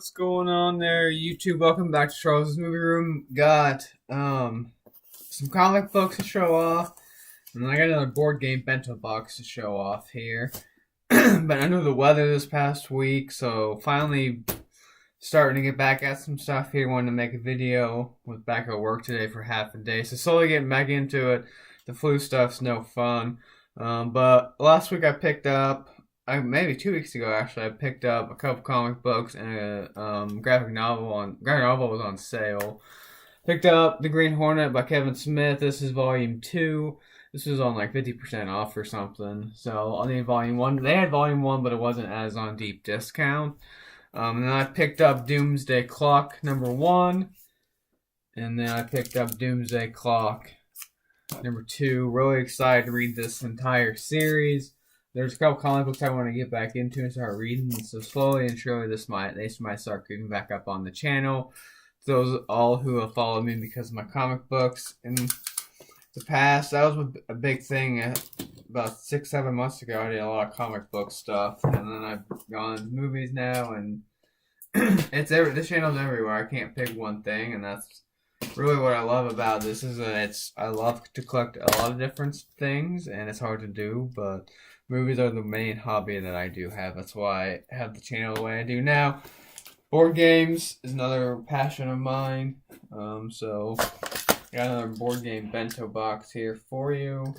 What's going on there, YouTube? Welcome back to Charles's Movie Room. Got some comic books to show off, and I got another Board Game Bento box to show off here. But I know the weather this past week, so finally starting to get back at some stuff here. Wanted to make a video. Was back at work today for half a day, so slowly getting back into it. The flu stuff's no fun. But last week I picked up, maybe 2 weeks ago actually, I picked up a couple comic books and a graphic novel. Graphic novel was on sale. Picked up The Green Hornet by Kevin Smith. This is volume 2. This was on like 50% off or something. So I need volume 1. They had volume 1, but it wasn't as on deep discount. And then I picked up Doomsday Clock number 1. And then I picked up Doomsday Clock number 2. Really excited to read this entire series. There's a couple comic books I want to get back into and start reading. So slowly and surely they might start getting back up on the channel. Those all who have followed me because of my comic books in the past. That was a big thing about 6-7 months ago. I did a lot of comic book stuff, and then I've gone to movies now, and this channel's everywhere. I can't pick one thing, and that's really what I love about this. I love to collect a lot of different things, and it's hard to do, but movies are the main hobby that I do have. That's why I have the channel the way I do now. Board games is another passion of mine. So got another Board Game Bento box here for you.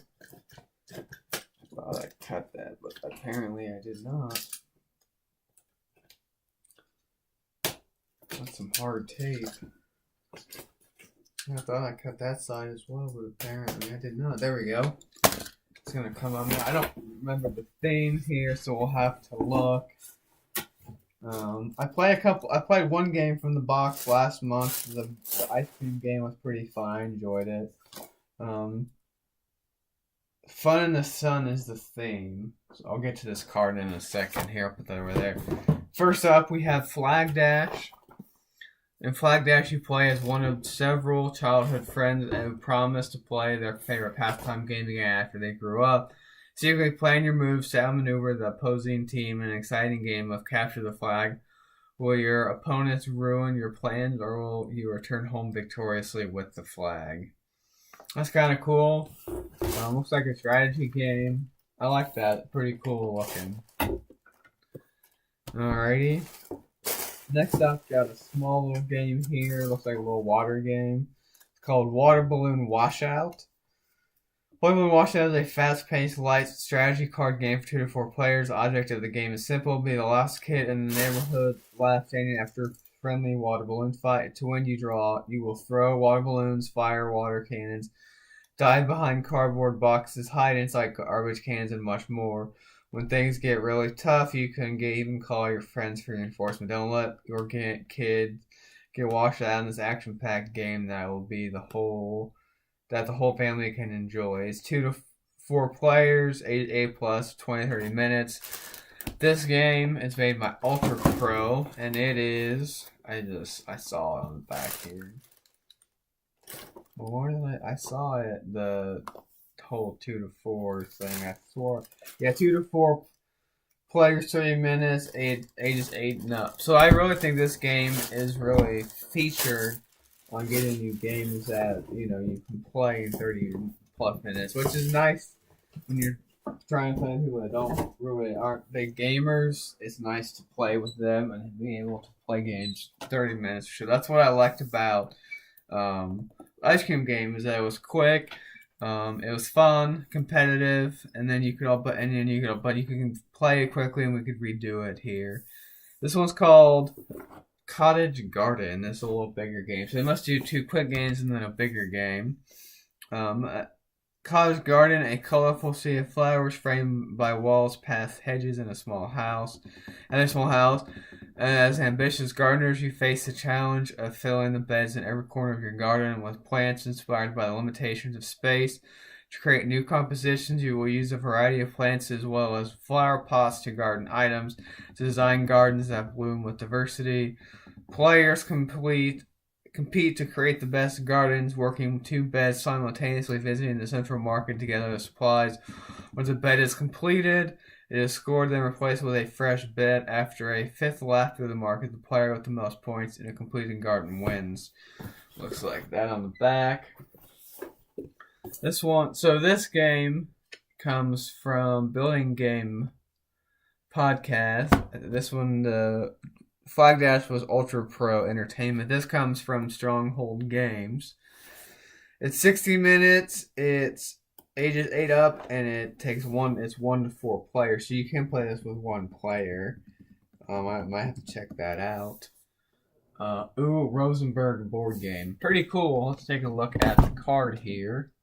Thought I cut that, but apparently I did not. That's some hard tape. I thought I cut that side as well, but apparently I did not. There we go. It's gonna come on. I don't remember the theme here, so we'll have to look. I played one game from the box last month. The ice cream game was pretty fun. I enjoyed it. Fun in the Sun is the theme. So I'll get to this card in a second here. I'll put that over there. First up, we have Flag Dash. In Flag Dash, you play as one of several childhood friends who promise to play their favorite pastime game again after they grew up. Secretly plan your moves to outmaneuver the opposing team in an exciting game of capture the flag. Will your opponents ruin your plans, or will you return home victoriously with the flag? That's kind of cool. Looks like a strategy game. I like that. Pretty cool looking. Alrighty. Next up, got a small little game here. Looks like a little water game. It's called Water Balloon Washout. Water Balloon Washout is a fast-paced, light strategy card game for 2 to 4 players. The object of the game is simple: be the last kid in the neighborhood last standing after a friendly water balloon fight. To win, you will throw water balloons, fire water cannons, dive behind cardboard boxes, hide inside garbage cans, and much more. When things get really tough, you can even call your friends for reinforcement. Don't let your kid get washed out in this action-packed game that the whole family can enjoy. It's 2 to 4 players, 8 plus, 20-30 minutes. This game is made by Ultra Pro, and it is. I saw it on the back here. Well, I saw it, the whole 2 to 4 thing. I swore. Yeah, 2 to 4 players, 30 minutes, ages 8 and up. So I really think this game is really featured on getting you games that you can play in 30 plus minutes, which is nice when you're trying to play with people that aren't big gamers. It's nice to play with them and being able to play games 30 minutes. So that's what I liked about ice cream game, is that it was quick. It was fun, competitive, and then you can play it quickly, and we could redo it here. This one's called Cottage Garden. This is a little bigger game, so they must do 2 quick games and then a bigger game. Cottage Garden, a colorful sea of flowers framed by walls past hedges in a small house. As ambitious gardeners, you face the challenge of filling the beds in every corner of your garden with plants inspired by the limitations of space. To create new compositions, you will use a variety of plants as well as flower pots to garden items to design gardens that bloom with diversity. Players compete to create the best gardens, working 2 beds simultaneously, visiting the central market to gather the supplies. Once a bed is completed, It is scored then replaced with a fresh bet. After a fifth lap through the market, the player with the most points in a completed garden wins. Looks like that on the back. This game comes from Building Game Podcast. This one, the Flag Dash was Ultra Pro Entertainment. This comes from Stronghold Games. It's 60 minutes. It's ages 8 up, and it takes it's 1 to 4 players, so you can play this with one player. I might have to check that out. Rosenberg board game. Pretty cool. Let's take a look at the card here.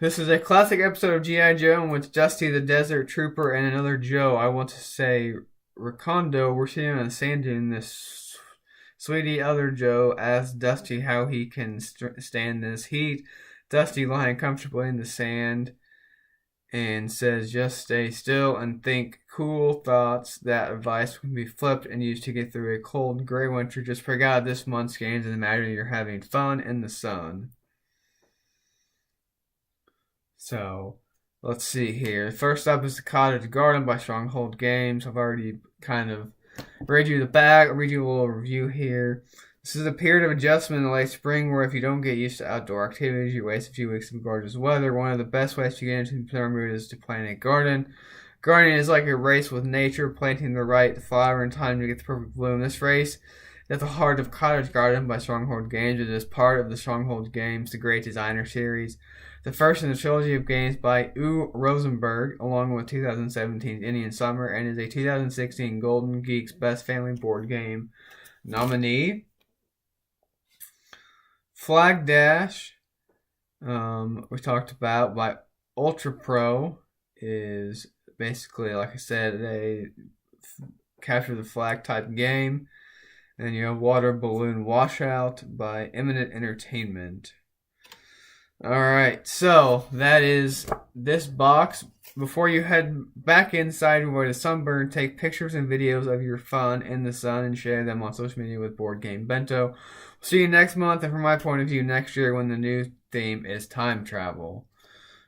This is a classic episode of G.I. Joe in which Dusty the Desert Trooper and another Joe, I want to say Recondo, were sitting on a sand dune. This sweetie other Joe asks Dusty how he can stand this heat. Dusty lying comfortably in the sand and says, just stay still and think cool thoughts. That advice can be flipped and used to get through a cold, gray winter. Just pray God this month's games and imagine you're having fun in the sun. So, let's see here. First up is The Cottage Garden by Stronghold Games. I've already kind of read you the back. I'll read you a little review here. This is a period of adjustment in the late spring where if you don't get used to outdoor activities, you waste a few weeks of gorgeous weather. One of the best ways to get into the summer mood is to plant a garden. Gardening is like a race with nature, planting the right flower in time to get the perfect bloom. This race is at the heart of Cottage Garden by Stronghold Games. It is part of the Stronghold Games, the Great Designer series. The first in the trilogy of games by U. Rosenberg, along with 2017's Indian Summer, and is a 2016 Golden Geeks Best Family Board Game nominee. Flag Dash, we talked about, by Ultra Pro, is basically, like I said, a capture the flag type game. And you have Water Balloon Washout by Eminent Entertainment. Alright, so that is this box. Before you head back inside where the sunburn, take pictures and videos of your fun in the sun and share them on social media with Board Game Bento. See you next month, and from my point of view, next year when the new theme is time travel.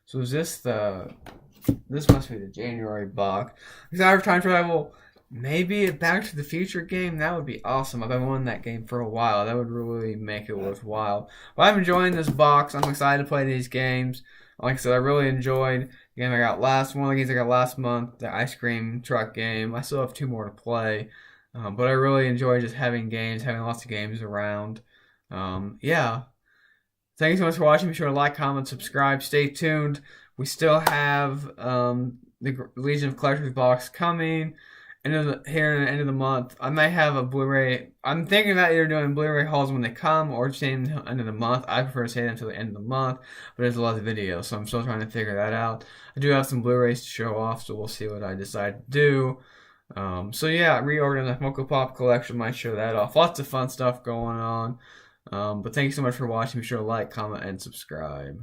So is this this must be the January box. Is that time travel? Maybe a Back to the Future game? That would be awesome. I've been wanting that game for a while. That would really make it worthwhile. But I'm enjoying this box. I'm excited to play these games. Like I said, I really enjoyed the game I got one of the games I got last month, the ice cream truck game. I still have 2 more to play. But I really enjoy just having lots of games around. Yeah. Thank you so much for watching. Be sure to like, comment, subscribe. Stay tuned. We still have the Legion of Collectors box coming. Here in the end of the month. I might have a Blu-ray. I'm thinking about either doing Blu-ray hauls when they come or staying until the end of the month. I prefer to stay until the end of the month, but there's a lot of videos, so I'm still trying to figure that out. I do have some Blu-rays to show off, so we'll see what I decide to do. So yeah, reordering the Funko Pop collection might show that off. Lots of fun stuff going on. But thank you so much for watching. Be sure to like, comment, and subscribe.